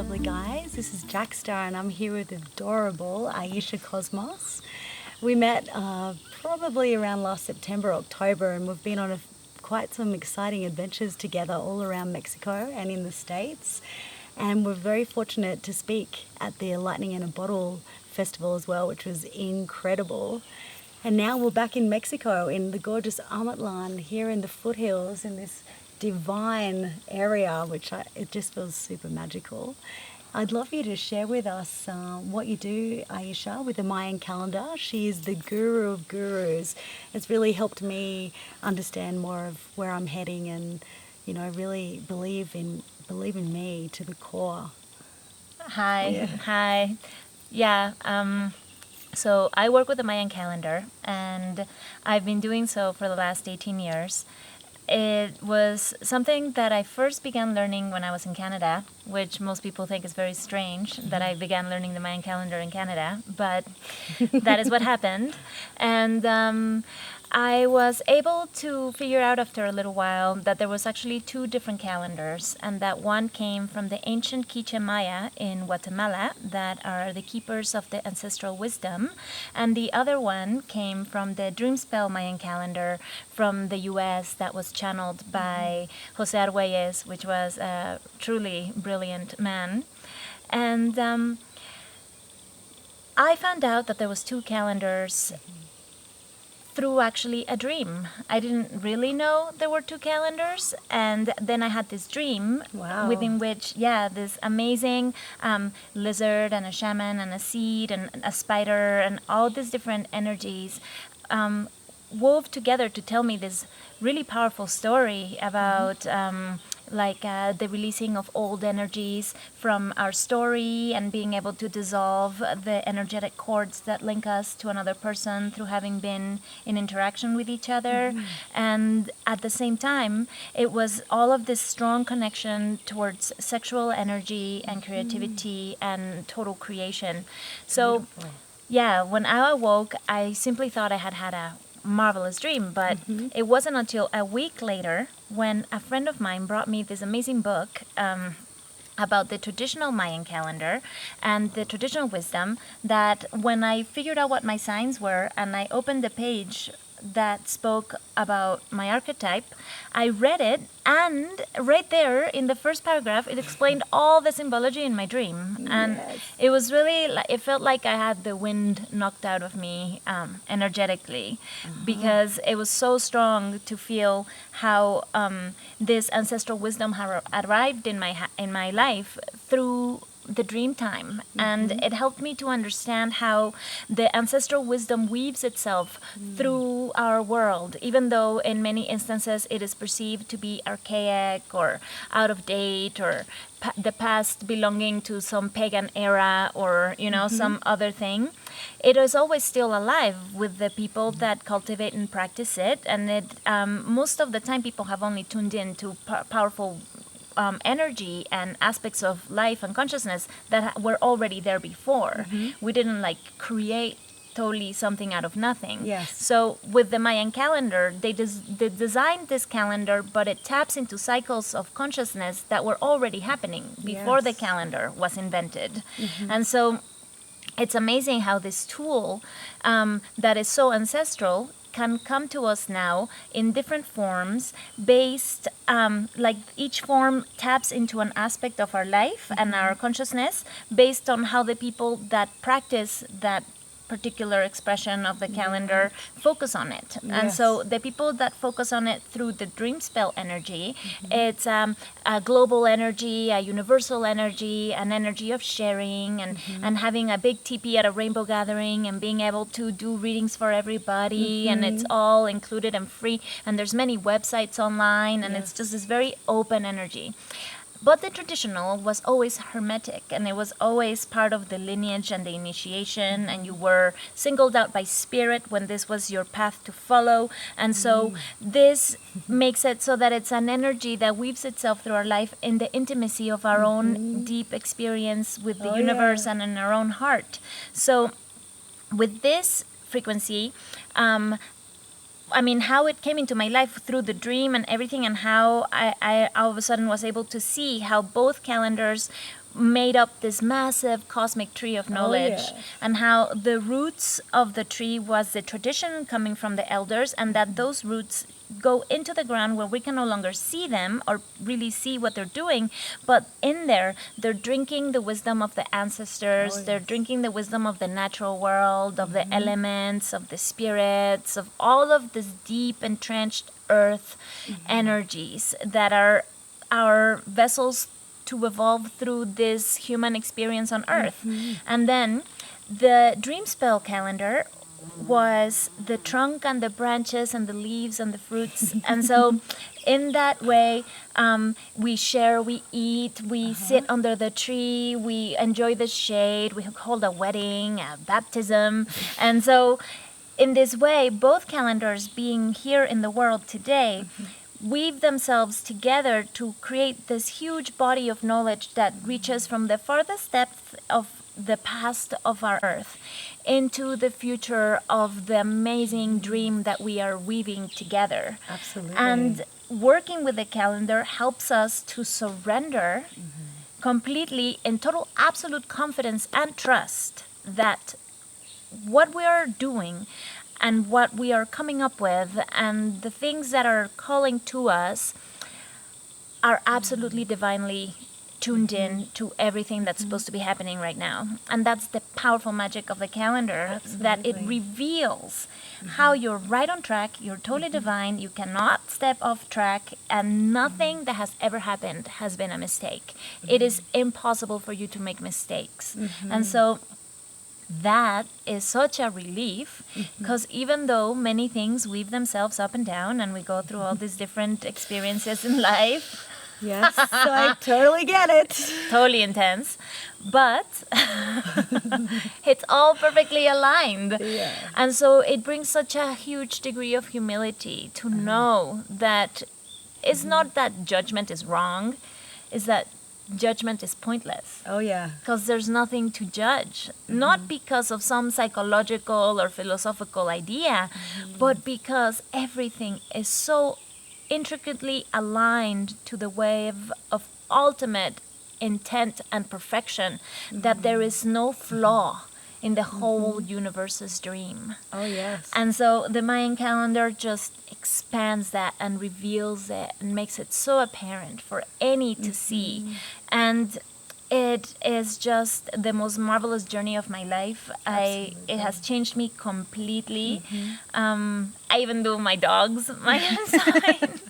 lovely guys. This is Jackstar and I'm here with adorable Aiesha Cosmos. We met probably around last September, October, and we've been on quite some exciting adventures together all around Mexico and in the States. And we're very fortunate to speak at the Lightning in a Bottle festival as well, which was incredible. And now we're back in Mexico in the gorgeous Amatlán, here in the foothills in this divine area, it just feels super magical. I'd love you to share with us what you do, Aiesha, with the Mayan calendar. She is the guru of gurus. It's really helped me understand more of where I'm heading and, really believe in me to the core. Hi. Yeah, so I work with the Mayan calendar, and I've been doing so for the last 18 years. It was something that I first began learning when I was in Canada, which most people think is very strange that I began learning the Mayan calendar in Canada, but that is what happened. And I was able to figure out after a little while that there was actually two different calendars, and that one came from the ancient Quiche Maya in Guatemala that are the keepers of the ancestral wisdom, and the other one came from the dream spell Mayan calendar from the US that was channeled by Jose Arguelles, which was a truly brilliant man. And I found out that there was two calendars through actually a dream. I didn't really know there were two calendars, and then I had this dream within which, this amazing lizard and a shaman and a seed and a spider and all these different energies wove together to tell me this really powerful story about the releasing of old energies from our story and being able to dissolve the energetic cords that link us to another person through having been in interaction with each other. And at the same time, it was all of this strong connection towards sexual energy and creativity and total creation. So, when I awoke, I simply thought I had a marvelous dream, but it wasn't until a week later when a friend of mine brought me this amazing book about the traditional Mayan calendar and the traditional wisdom, that when I figured out what my signs were and I opened the page that spoke about my archetype, I read it, and right there in the first paragraph it explained all the symbology in my dream. And it was really, it felt like I had the wind knocked out of me energetically, because it was so strong to feel how this ancestral wisdom had arrived in my life through the dream time. And it helped me to understand how the ancestral wisdom weaves itself through our world, even though in many instances it is perceived to be archaic or out of date, or the past belonging to some pagan era, or some other thing. It is always still alive with the people that cultivate and practice it, and it most of the time people have only tuned in to powerful energy and aspects of life and consciousness that were already there before. We didn't create totally something out of nothing. So with the Mayan calendar, they designed this calendar, but it taps into cycles of consciousness that were already happening before the calendar was invented. And so it's amazing how this tool that is so ancestral can come to us now in different forms based, each form taps into an aspect of our life and our consciousness based on how the people that practice that particular expression of the calendar focus on it. And so the people that focus on it through the dream spell energy, it's a global energy, a universal energy, an energy of sharing and having a big teepee at a rainbow gathering and being able to do readings for everybody, and it's all included and free, and there's many websites online, and it's just this very open energy. But the traditional was always hermetic, and it was always part of the lineage and the initiation, and you were singled out by spirit when this was your path to follow. And so this makes it so that it's an energy that weaves itself through our life in the intimacy of our own deep experience with the universe and in our own heart. So with this frequency, how it came into my life through the dream and everything, and how I all of a sudden was able to see how both calendars made up this massive cosmic tree of knowledge, and how the roots of the tree was the tradition coming from the elders, and that those roots go into the ground where we can no longer see them or really see what they're doing, but in there they're drinking the wisdom of the ancestors. They're drinking the wisdom of the natural world, of the elements, of the spirits, of all of this deep entrenched earth energies that are our vessels to evolve through this human experience on earth. And then the dream spell calendar was the trunk and the branches and the leaves and the fruits. And so in that way, we share, we eat, we sit under the tree, we enjoy the shade, we hold a wedding, a baptism. And so in this way, both calendars being here in the world today weave themselves together to create this huge body of knowledge that reaches from the farthest depth of the past of our earth into the future of the amazing dream that we are weaving together. Absolutely. And working with the calendar helps us to surrender completely in total absolute confidence and trust that what we are doing and what we are coming up with and the things that are calling to us are absolutely divinely tuned in to everything that's supposed to be happening right now. And that's the powerful magic of the calendar, that it reveals how you're right on track, you're totally divine, you cannot step off track, and nothing that has ever happened has been a mistake. It is impossible for you to make mistakes. And so that is such a relief, because even though many things weave themselves up and down and we go through all these different experiences in life, yes, I totally get it. Totally intense, but it's all perfectly aligned. Yeah. And so it brings such a huge degree of humility to know that it's not that judgment is wrong, it's that judgment is pointless. Oh, yeah. Because there's nothing to judge. Not because of some psychological or philosophical idea, but because everything is so intricately aligned to the wave of ultimate intent and perfection that there is no flaw in the whole universe's dream. Oh, yes. And so the Mayan calendar just expands that and reveals it and makes it so apparent for any to see. And it is just the most marvelous journey of my life. It has changed me completely. I even do my dogs Mayan signs.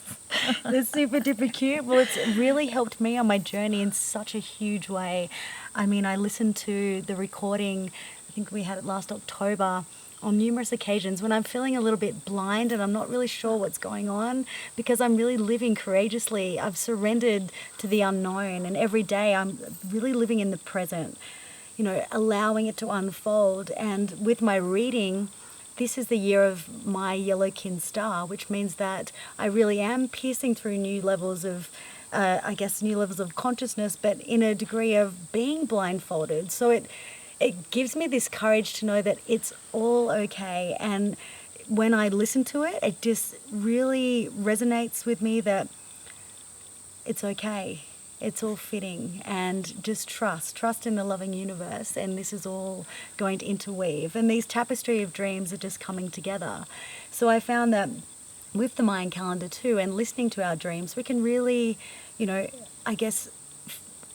They're super duper cute. Well, it's really helped me on my journey in such a huge way. I mean, I listened to the recording, I think we had it last October, on numerous occasions when I'm feeling a little bit blind and I'm not really sure what's going on, because I'm really living courageously. I've surrendered to the unknown, and every day I'm really living in the present, allowing it to unfold. And with my reading, this is the year of my yellow kin star, which means that I really am piercing through new levels of consciousness, but in a degree of being blindfolded. So it gives me this courage to know that it's all okay. And when I listen to it, it just really resonates with me that it's okay. It's all fitting, and just trust in the loving universe, and this is all going to interweave, and these tapestry of dreams are just coming together. So I found that with the Mayan calendar too, and listening to our dreams, we can really,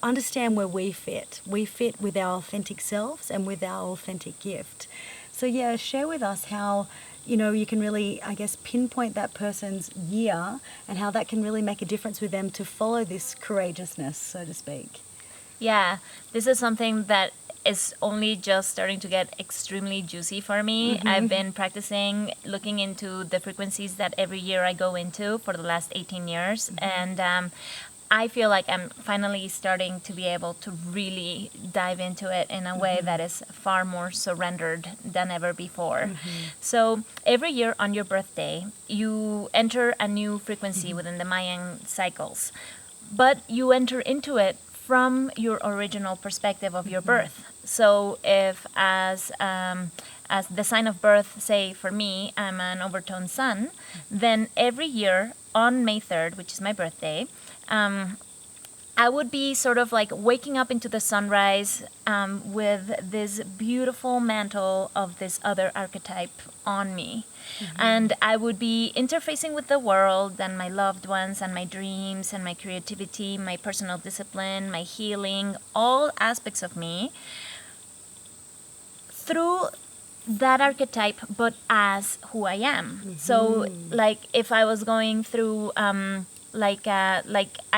understand where we fit. We fit with our authentic selves and with our authentic gift. So yeah, share with us how you can really, pinpoint that person's year and how that can really make a difference with them to follow this courageousness, so to speak. Yeah, this is something that is only just starting to get extremely juicy for me. I've been practicing looking into the frequencies that every year I go into for the last 18 years. And I feel like I'm finally starting to be able to really dive into it in a way that is far more surrendered than ever before. So every year on your birthday, you enter a new frequency within the Mayan cycles, but you enter into it from your original perspective of your birth. So if as the sign of birth, say for me, I'm an overtone sun, then every year on May 3rd, which is my birthday, I would be sort of like waking up into the sunrise with this beautiful mantle of this other archetype on me. And I would be interfacing with the world and my loved ones and my dreams and my creativity, my personal discipline, my healing, all aspects of me through that archetype, but as who I am. So, like, if I was going through, like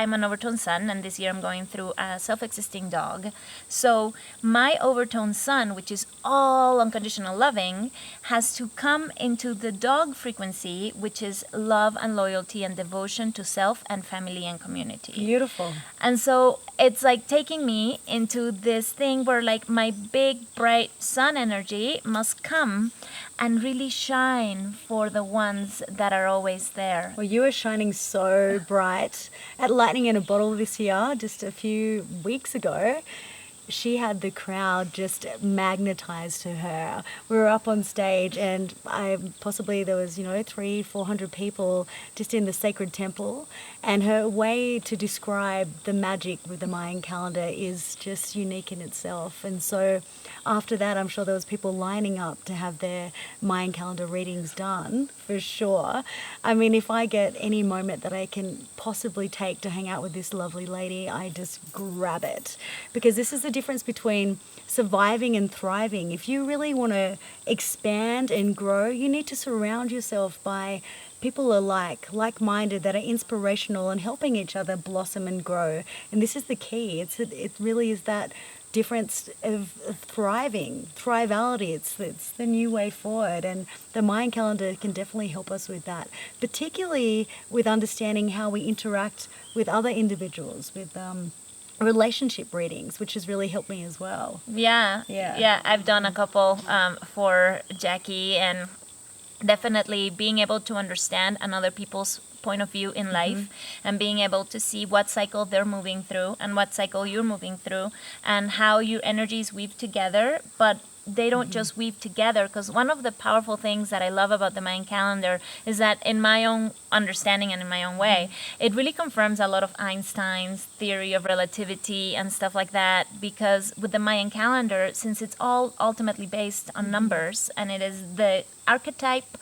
I'm an overtone sun, and this year I'm going through a self-existing dog. So my overtone sun, which is all unconditional loving, has to come into the dog frequency, which is love and loyalty and devotion to self and family and community. Beautiful. And so it's like taking me into this thing where like my big bright sun energy must come and really shine for the ones that are always there. Well, you were shining so bright at Lightning in a Bottle this year, just a few weeks ago. She had the crowd just magnetized to her. We were up on stage, and there was 300-400 people just in the sacred temple, and her way to describe the magic with the Mayan calendar is just unique in itself. And so after that, I'm sure there was people lining up to have their Mayan calendar readings done, for sure. I mean, if I get any moment that I can possibly take to hang out with this lovely lady, I just grab it, because this is the difference between surviving and thriving. If you really want to expand and grow, you need to surround yourself by people like-minded, that are inspirational and helping each other blossom and grow. And this is the key. It really is that difference of thriving, thrivality. It's the new way forward, and the Mayan calendar can definitely help us with that, particularly with understanding how we interact with other individuals, with relationship readings, which has really helped me as well. Yeah. I've done a couple for Jackie, and definitely being able to understand another people's point of view in life, and being able to see what cycle they're moving through and what cycle you're moving through, and how your energies weave together, but they don't just weave together. Because one of the powerful things that I love about the Mayan calendar is that, in my own understanding and in my own way, it really confirms a lot of Einstein's theory of relativity and stuff like that. Because with the Mayan calendar, since it's all ultimately based on numbers, and it is the archetype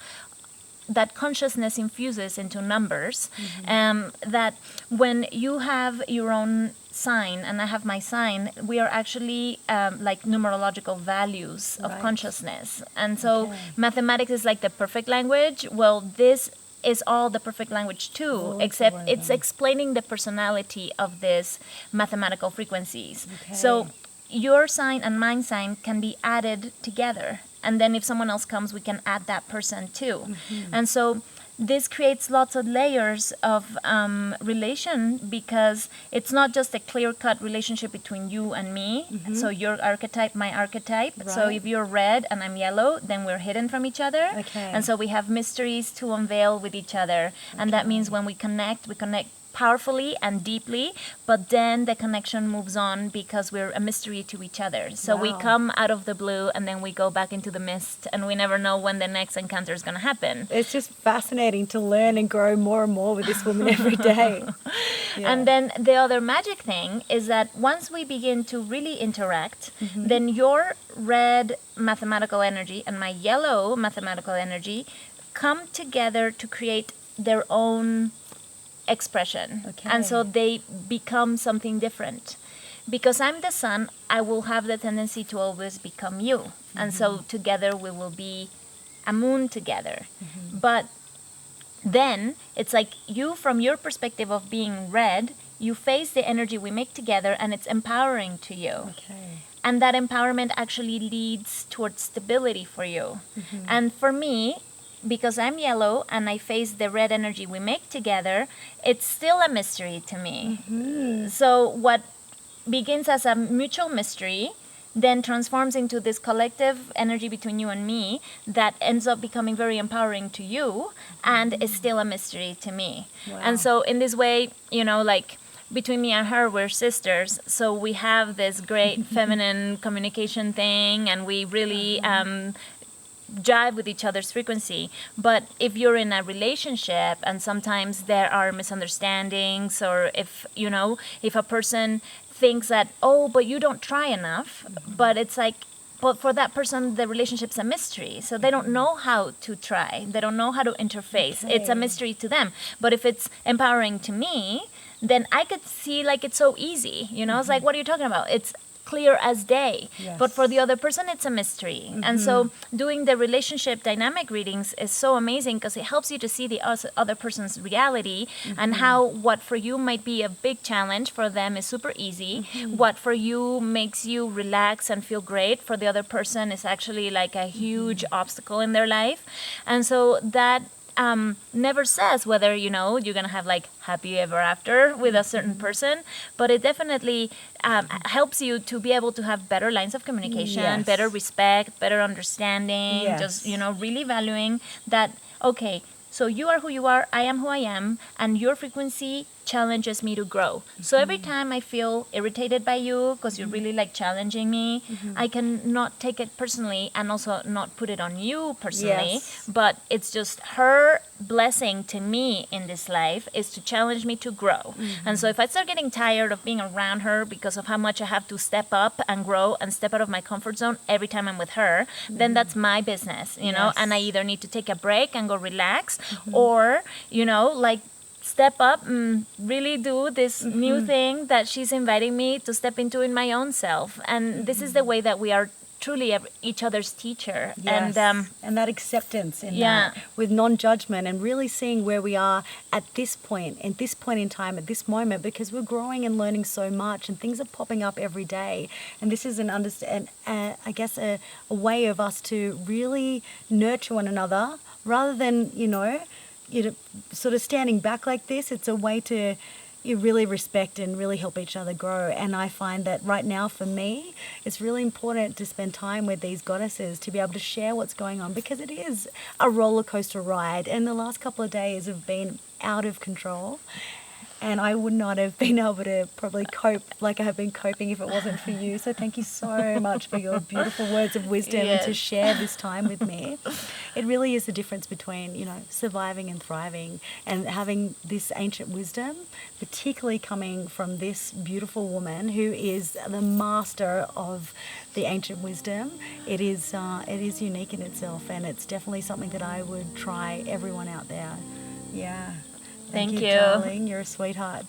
that consciousness infuses into numbers, that when you have your own sign and I have my sign, we are actually like numerological values of consciousness. And so mathematics is like the perfect language. Well, this is all the perfect language too, except it's explaining the personality of these mathematical frequencies. So your sign and my sign can be added together. And then if someone else comes, we can add that person too. And so this creates lots of layers of relation, because it's not just a clear-cut relationship between you and me. So your archetype, my archetype. So if you're red and I'm yellow, then we're hidden from each other. And so we have mysteries to unveil with each other. And that means when we connect powerfully and deeply, but then the connection moves on because we're a mystery to each other. So we come out of the blue and then we go back into the mist, and we never know when the next encounter is going to happen. It's just fascinating to learn and grow more and more with this woman every day. And then the other magic thing is that once we begin to really interact, then your red mathematical energy and my yellow mathematical energy come together to create their own expression. And so they become something different. Because I'm the sun, I will have the tendency to always become you. And so together we will be a moon together. But then it's like you, from your perspective of being red, you face the energy we make together, and it's empowering to you. And that empowerment actually leads towards stability for you. And for me, because I'm yellow and I face the red energy we make together, it's still a mystery to me. So what begins as a mutual mystery then transforms into this collective energy between you and me that ends up becoming very empowering to you, and is still a mystery to me. And so in this way, like, between me and her, we're sisters. So we have this great feminine communication thing, and we really jive with each other's frequency. But if you're in a relationship and sometimes there are misunderstandings, or if, if a person thinks that, oh, but you don't try enough, but it's like, but for that person, the relationship's a mystery. So they don't know how to try. They don't know how to interface. Okay. It's a mystery to them. But if it's empowering to me, then I could see like it's so easy. It's like, what are you talking about? It's clear as day. Yes. But for the other person, it's a mystery. And so doing the relationship dynamic readings is so amazing because it helps you to see the other person's reality and how what for you might be a big challenge for them is super easy. What for you makes you relax and feel great for the other person is actually like a huge obstacle in their life. And so that never says whether, you're going to have like happy ever after with a certain person, but it definitely helps you to be able to have better lines of communication, yes. better respect, better understanding, yes. just, really valuing that, okay, so you are who you are, I am who I am, and your frequency challenges me to grow. So every time I feel irritated by you because you're really like challenging me, I can not take it personally and also not put it on you personally, yes. but it's just her blessing to me in this life is to challenge me to grow. And so if I start getting tired of being around her because of how much I have to step up and grow and step out of my comfort zone every time I'm with her, then that's my business, you know, and I either need to take a break and go relax or, like step up and really do this new thing that she's inviting me to step into in my own self. And this is the way that we are truly each other's teacher. Yes. And that acceptance in that, with non-judgment, and really seeing where we are at this point in time, at this moment, because we're growing and learning so much and things are popping up every day. And this is I guess a way of us to really nurture one another rather than, sort of standing back like this. It's a way to really respect and really help each other grow. And I find that right now for me, it's really important to spend time with these goddesses to be able to share what's going on, because it is a roller coaster ride. And the last couple of days have been out of control. And I would not have been able to probably cope like I have been coping if it wasn't for you. So thank you so much for your beautiful words of wisdom and to share this time with me. It really is the difference between, surviving and thriving, and having this ancient wisdom, particularly coming from this beautiful woman who is the master of the ancient wisdom. It is unique in itself, and it's definitely something that I would try everyone out there. Yeah. Thank you, darling. You're a sweetheart.